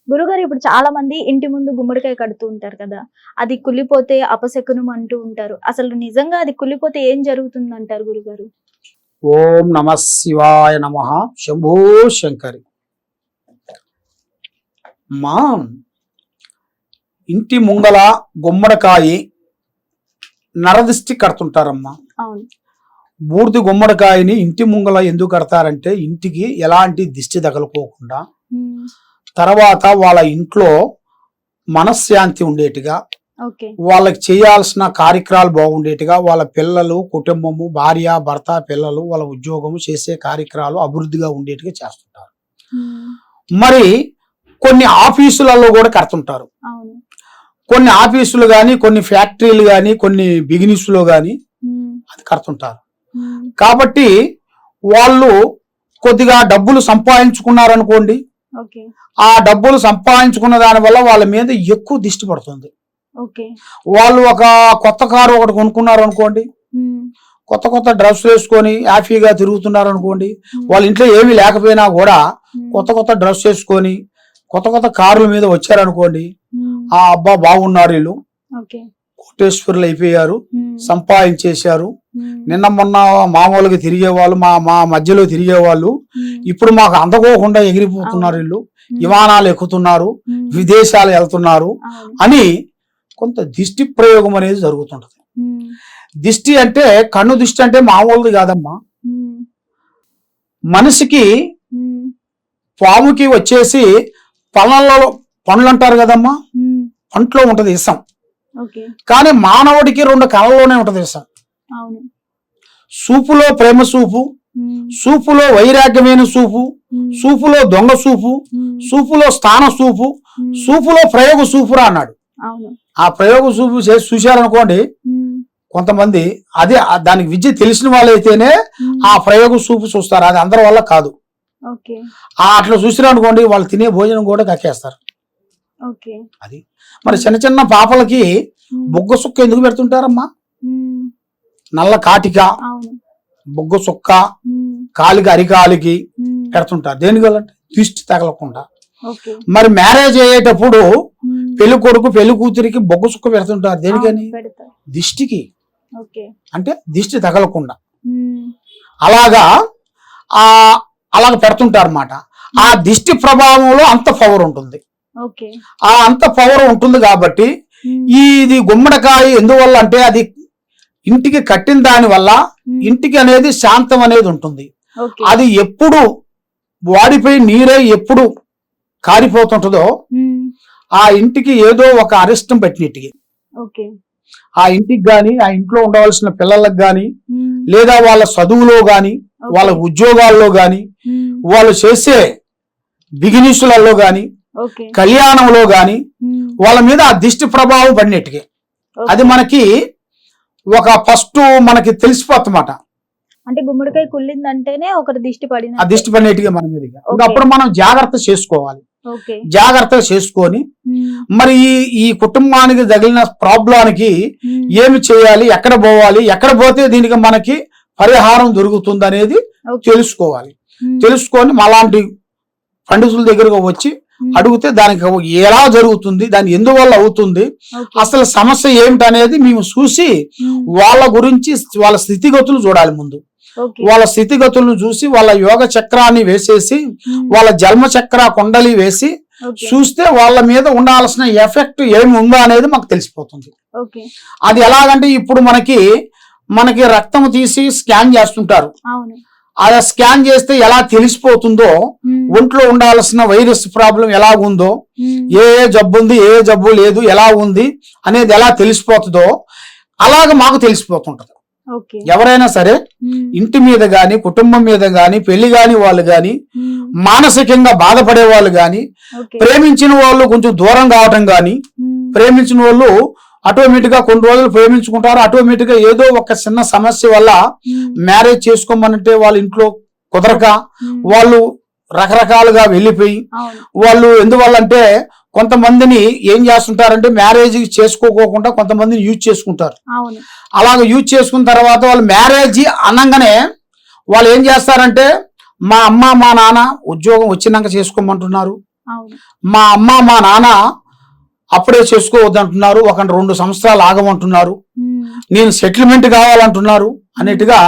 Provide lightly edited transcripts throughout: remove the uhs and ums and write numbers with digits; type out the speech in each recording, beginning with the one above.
గురుగారు ఇప్పుడు చాలా మంది ఇంటి ముందు గుమ్మడికాయ కడుతూ ఉంటారు కదా. అది కుళ్ళిపోతే అపశకునం అంటూ ఉంటారు. అసలు నిజంగా అది కుళ్ళిపోతే ఏం జరుగుతుంది అంటారు గురుగారు? ఓం నమ శివాయ నమ. శంభో శంకరి. మా ఇంటి ముంగల గుమ్మడికాయ నరదిష్టి కడుతుంటారమ్మా. అవును. బూడిద గుమ్మడికాయని ఇంటి ముంగల ఎందుకు కడతారంటే ఇంటికి ఎలాంటి దిష్టి తగలుకోకుండా, తర్వాత వాళ్ళ ఇంట్లో మనశ్శాంతి ఉండేట్టుగా, వాళ్ళకి చేయాల్సిన కార్యక్రమాలు బాగుండేట్టుగా, వాళ్ళ పిల్లలు, కుటుంబము, భార్య, భర్త, పిల్లలు, వాళ్ళ ఉద్యోగము చేసే కార్యక్రమాలు అభివృద్ధిగా ఉండేట్టుగా చేస్తుంటారు. మరి కొన్ని ఆఫీసులలో కూడా కడుతుంటారు. కొన్ని ఆఫీసులు కానీ, కొన్ని ఫ్యాక్టరీలు కానీ, కొన్ని బిజినెస్లో కానీ అది కడుతుంటారు. కాబట్టి వాళ్ళు కొద్దిగా డబ్బులు సంపాదించుకున్నారనుకోండి, ఆ డబ్బులు సంపాదించుకున్న దాని వల్ల వాళ్ళ మీద ఎక్కువ దిష్టి పడుతుంది. వాళ్ళు ఒక కొత్త కారు ఒకటి కొనుక్కున్నారు అనుకోండి, కొత్త కొత్త డ్రెస్ వేసుకొని హ్యాపీగా తిరుగుతున్నారు అనుకోండి, వాళ్ళ ఇంట్లో ఏమీ లేకపోయినా కూడా కొత్త కొత్త డ్రెస్ వేసుకొని కొత్త కొత్త కార్ల మీద వచ్చారనుకోండి, ఆ అబ్బా బాగున్నారు, వీళ్ళు కోటేశ్వరులు అయిపోయారు, సంపాదించేశారు, నిన్న మొన్న మామూలుగా తిరిగేవాళ్ళు, మా మధ్యలో తిరిగేవాళ్ళు ఇప్పుడు మాకు అందకోకుండా ఎగిరిపోతున్నారు, వీళ్ళు విమానాలు ఎక్కుతున్నారు, విదేశాలు వెళ్తున్నారు అని కొంత దిష్టి ప్రయోగం అనేది జరుగుతుంటది. దిష్టి అంటే కన్ను దిష్టి అంటే మామూలుది కాదమ్మా. మనిషికి పాముకి వచ్చేసి పండ్లు అంటారు కదమ్మా, పంట్లో ఉంటది విషం. కానీ మానవుడికి 2 కళ్ళలోనే ఉంటది విషం. సూపులో ప్రేమ సూపు, సూపులో వైరాగ్యమైన సూపు, సూపులో దొంగ సూపు, సూపులో స్థాన సూపు, సూపులో ప్రయోగ సూపురా అన్నాడు. ఆ ప్రయోగ సూపు చేసి చూశారనుకోండి కొంతమంది, అదే దానికి విద్య తెలిసిన వాళ్ళైతేనే ఆ ప్రయోగ సూపు చూస్తారు, అది అందరి వల్ల కాదు. అట్లా చూసిరనుకోండి వాళ్ళు తినే భోజనం కూడా కక్కేస్తారు. అది మరి చిన్న చిన్న పాపలకి బొగ్గ సుక్క ఎందుకు పెడుతుంటారమ్మా? నల్ల కాటిక, బొగ్గ సుక్క కాలికి అరికాలికి పెడుతుంటారు. దేనికల్లంటే దిష్టి తగలకుండా. మరి మ్యారేజ్ అయ్యేటప్పుడు పెళ్లి కొడుకు పెళ్లి కూతురికి బొగ్గ సుక్క పెడుతుంటారు. దేనికని? దిష్టికి, అంటే దిష్టి తగలకుండా. అలాగ పెడుతుంటారు అన్నమాట. ఆ దిష్టి ప్రభావంలో అంత పవర్ ఉంటుంది. ఆ అంత పవర్ ఉంటుంది కాబట్టి ఇది గుమ్మడికాయ ఎందువల్ల అంటే అది ఇంటికి కట్టిన దాని వల్ల ఇంటికి అనేది శాంతం అనేది ఉంటుంది. అది ఎప్పుడు వాడిపోయి నీరే ఎప్పుడు కారిపోతుంటుందో ఆ ఇంటికి ఏదో ఒక అరిష్టం పెట్టినట్టుగా, ఆ ఇంటికి గాని, ఆ ఇంట్లో ఉండవలసిన పిల్లలకు గాని, లేదా వాళ్ళ చదువులో గాని, వాళ్ళ ఉద్యోగాల్లో గాని, వాళ్ళు చేసే బిజినెస్లలో గాని, కళ్యాణంలో గాని వాళ్ళ మీద ఆ దిష్టి ప్రభావం పడినట్టుగా అది మనకి ఒక ఫస్ట్ మనకి తెలిసిపోతుందన్నమాట. అంటే గుమ్మడికాయ కుళ్ళిందంటేనే ఒకటి దిష్టి పడిన, ఆ దిష్టి పడినట్టుగా మన మీద. అప్పుడు మనం జాగ్రత్త చేసుకోవాలి. జాగ్రత్తగా చేసుకొని మరి ఈ కుటుంబానికి తగిలిన ప్రాబ్లానికి ఏమి చేయాలి, ఎక్కడ పోవాలి, ఎక్కడ పోతే దీనికి మనకి పరిహారం దొరుకుతుంది అనేది తెలుసుకోవాలి. తెలుసుకొని అలాంటి పండితుల దగ్గరకు వచ్చి అడిగితే దానికి ఎలా జరుగుతుంది, దాని ఎందువల్ల అవుతుంది, అసలు సమస్య ఏమిటనేది మేము చూసి వాళ్ళ గురించి వాళ్ళ స్థితిగతులు చూడాలి. ముందు వాళ్ళ స్థితిగతులను చూసి వాళ్ళ యోగ చక్రాన్ని వేసేసి వాళ్ళ జన్మ చక్ర కుండలి వేసి చూస్తే వాళ్ళ మీద ఉండాల్సిన ఎఫెక్ట్ ఏమి ఉందో అనేది మాకు తెలిసిపోతుంది. అది ఎలాగంటే ఇప్పుడు మనకి రక్తం తీసి స్కాన్ చేస్తుంటారు. అలా స్కాన్ చేస్తే ఎలా తెలిసిపోతుందో ఒంట్లో ఉండాల్సిన వైరస్ ప్రాబ్లం ఎలా ఉందో, ఏ జబ్బు ఉంది, ఏ జబ్బు లేదు, ఎలా ఉంది అనేది ఎలా తెలిసిపోతుందో అలాగ మాకు తెలిసిపోతుంటది. ఎవరైనా సరే ఇంటి మీద గాని, కుటుంబం మీద గాని, పెళ్లి గాని వాళ్ళు గాని, మానసికంగా బాధపడే వాళ్ళు గాని, ప్రేమించిన వాళ్ళు కొంచెం దూరం కావటం గాని, ప్రేమించిన వాళ్ళు ఆటోమేటిక్ గా కొన్ని రోజులు ప్రేమించుకుంటారు, ఆటోమేటిక్ గా ఏదో ఒక చిన్న సమస్య వల్ల మ్యారేజ్ చేసుకోమనంటే వాళ్ళ ఇంట్లో కుదరక వాళ్ళు రకరకాలుగా వెళ్ళిపోయి వాళ్ళు ఎందువల్ల అంటే కొంతమందిని ఏం చేస్తుంటారంటే మ్యారేజ్ చేసుకోకుండా కొంతమందిని యూజ్ చేసుకుంటారు. అలాగ యూజ్ చేసుకున్న తర్వాత వాళ్ళు మ్యారేజ్ అనగానే వాళ్ళు ఏం చేస్తారంటే మా అమ్మ మా నాన్న ఉద్యోగం వచ్చినాక చేసుకోమంటున్నారు, అవును. మా అమ్మ మా నాన్న అప్పుడే చేసుకోవద్దంటున్నారు, ఒక 2 సంవత్సరాలు ఆగమంటున్నారు, నేను సెటిల్మెంట్ కావాలంటున్నారు అనేట్టుగా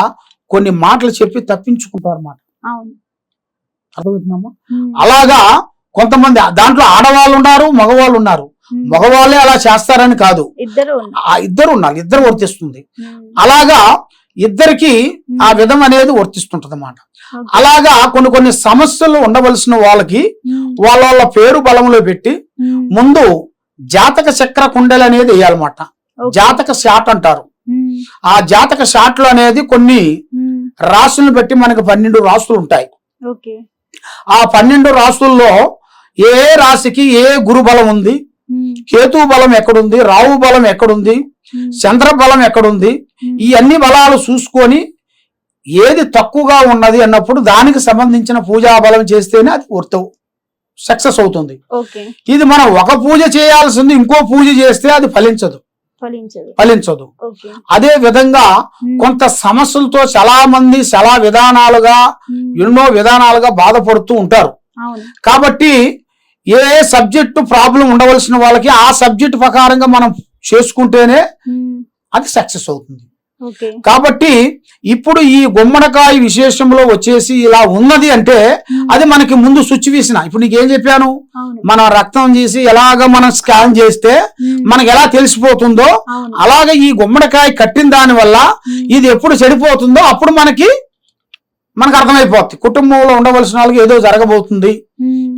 కొన్ని మాటలు చెప్పి తప్పించుకుంటారు అన్నమాట. అవును. అర్థమవుతుందమ్మా? అలాగా కొంతమంది దాంట్లో ఆడవాళ్ళు ఉన్నారు, మగవాళ్ళు ఉన్నారు. మగవాళ్ళే అలా చేస్తారని కాదు, ఇద్దరు ఉన్నారు, ఇద్దరు వర్తిస్తుంది. అలాగా ఇద్దరికి ఆ విధం అనేది వర్తిస్తుంటది అన్నమాట. అలాగా కొన్ని సమస్యలు ఉండవలసిన వాళ్ళకి వాళ్ళ పేరు బలంలో పెట్టి ముందు జాతక చక్ర కుండలు అనేది వేయాలన్నమాట. జాతక షాట్ అంటారు. ఆ జాతక షాట్లు అనేది కొన్ని రాసులను బట్టి మనకి 12 రాసులు ఉంటాయి. ఆ 12 రాసుల్లో ఏ రాశికి ఏ గురు బలం ఉంది, కేతు బలం ఎక్కడుంది, రాహు బలం ఎక్కడుంది, చంద్ర బలం ఎక్కడుంది, ఈ అన్ని బలాలు చూసుకొని ఏది తక్కువగా ఉన్నది అన్నప్పుడు దానికి సంబంధించిన పూజా బలం చేస్తేనే అది సక్సెస్ అవుతుంది. ఇది మనం ఒక పూజ చేయాల్సింది ఇంకో పూజ చేస్తే అది ఫలించదు. అదే విధంగా కొంత సమస్యలతో చాలా మంది చాలా విధానాలుగా ఎన్నో విధానాలుగా బాధపడుతూ ఉంటారు. కాబట్టి ఏ సబ్జెక్టు ప్రాబ్లం ఉండవలసిన వాళ్ళకి ఆ సబ్జెక్ట్ ప్రకారంగా మనం చేసుకుంటేనే అది సక్సెస్ అవుతుంది. కాబట్టి ఇప్పుడు ఈ గుమ్మడికాయ విశేషంలో వచ్చేసి ఇలా ఉన్నది అంటే అది మనకి ముందు సిచ్యువేషన్. ఇప్పుడు నీకేం చెప్పాను, మన రక్తం తీసి ఎలాగ మనం స్కాన్ చేస్తే మనకి ఎలా తెలిసిపోతుందో అలాగే ఈ గుమ్మడికాయ కట్టిన దాని వల్ల ఇది ఎప్పుడు చెడిపోతుందో అప్పుడు మనకి అర్థమైపోతుంది. కుటుంబంలో ఉండవలసిన వాళ్ళకి ఏదో జరగబోతుంది,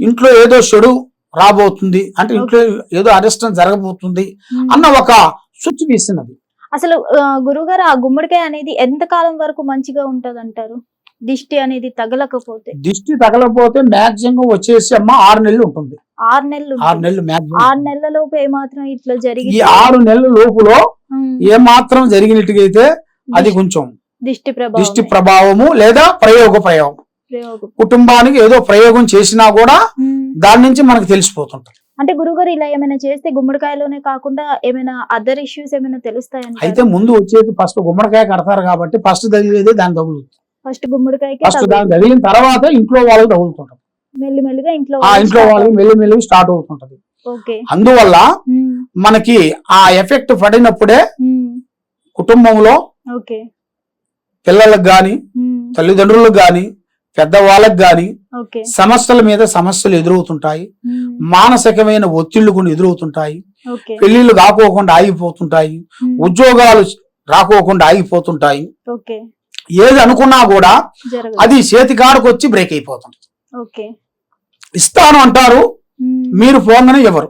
ఇంట్లో ఏదో చెడు రాబోతుంది, అంటే ఇంట్లో ఏదో అరిష్టం జరగబోతుంది అన్న ఒక సిచ్యువేషన్ అది. అసలు గురుగారు ఆ గుమ్మడికాయ అనేది ఎంత కాలం వరకు మంచిగా ఉంటది అంటారు? దిష్టి అనేది తగలకపోతే? దిష్టి తగలకపోతే మాక్సిమం వచ్చేసి అమ్మ 6 నెలలు ఉంటుంది. 6 నెలలు? 6 నెలలు మాక్సిమం. 6 నెలల లోపు ఏమాత్రం ఇట్లా జరిగి ఈ 6 నెలల లోపులో ఏమాత్రం జరిగినట్టుగైతే అది కొంచెం దిష్టి ప్రభావము లేదా ప్రయోగం కుటుంబానికి ఏదో ప్రయోగం చేసినా కూడా దాని నుంచి మనకు తెలిసిపోతుంటది. అంటే గురుగారు ఇలా ఏమైనా చేస్తే గుమ్మడికాయలోనే కాకుండా ఏమైనా అదర్ ఇష్యూస్ ఏమైనా తెలుస్తాయంటే? అయితే ముందు వచ్చేది ఫస్ట్ గుమ్మడికాయ కడతారు కాబట్టి ఫస్ట్ తగిలేది దాని తగులుతుంది. ఫస్ట్ గుమ్మడికాయకి ఫస్ట్ దాని తగిలిన తర్వాత ఇంట్లో వాళ్ళకి తగులుతుంటది. మెల్లిమెల్లిగా ఇంట్లో వాళ్ళకి మెల్లిమెల్లిగా స్టార్ట్ అవుతుంటది. అందువల్ల మనకి ఆ ఎఫెక్ట్ పడినప్పుడే కుటుంబంలో పిల్లలకు గాని తల్లిదండ్రులకు గాని పెద్దవాళ్ళకి గాని సమస్యల మీద సమస్యలు ఎదురవుతుంటాయి. మానసికమైన ఒత్తిళ్లు కొన్ని ఎదురవుతుంటాయి. పెళ్లిళ్ళు కాకోకుండా ఆగిపోతుంటాయి. ఉద్యోగాలు రాకోకుండా ఆగిపోతుంటాయి. ఏది అనుకున్నా కూడా అది చేతికాడకు వచ్చి బ్రేక్ అయిపోతుంది. ఇస్తాను అంటారు, మీరు ఫోన్గానే ఎవరు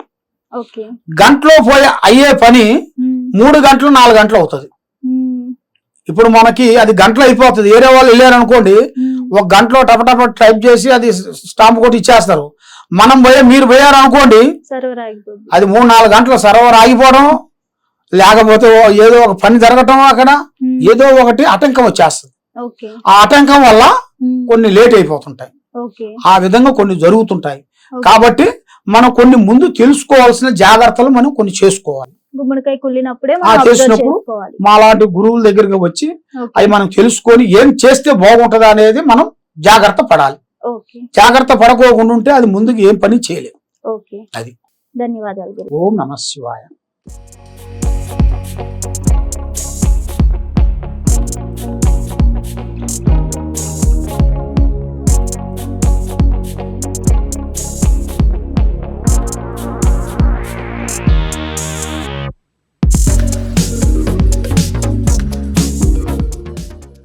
గంటలో అయ్యే పని 3 గంటలు 4 గంటలు అవుతుంది. ఇప్పుడు మనకి అది గంటలు అయిపోతుంది. వేరే వాళ్ళు వెళ్ళారు అనుకోండి, 1 గంటలో టపటప టైప్ చేసి అది స్టాంప్ కొట్టి ఇచ్చేస్తారు. మీరు పోయారు అనుకోండి, అది 3-4 గంటల సర్వర్ ఆగిపోవడం, లేకపోతే ఏదో ఒక పని జరగటం, అక్కడ ఏదో ఒకటి ఆటంకం వచ్చేస్తుంది. ఆ ఆటంకం వల్ల కొన్ని లేట్ అయిపోతుంటాయి. ఆ విధంగా కొన్ని జరుగుతుంటాయి. కాబట్టి మనం కొన్ని ముందు తెలుసుకోవాల్సిన జాగ్రత్తలు మనం కొన్ని చేసుకోవాలి. గుమ్మడికాయ కుళ్ళినప్పుడే చేసినప్పుడు మాలాంటి గురువుల దగ్గరికి వచ్చి అవి మనం తెలుసుకొని ఏం చేస్తే బాగుంటది అనేది మనం జాగ్రత్త పడాలి. జాగ్రత్త పడకోకుండా ఉంటే అది ముందుకు ఏం పని చేయలేము. అది. ధన్యవాదాలు. ఓం నమః శివాయ.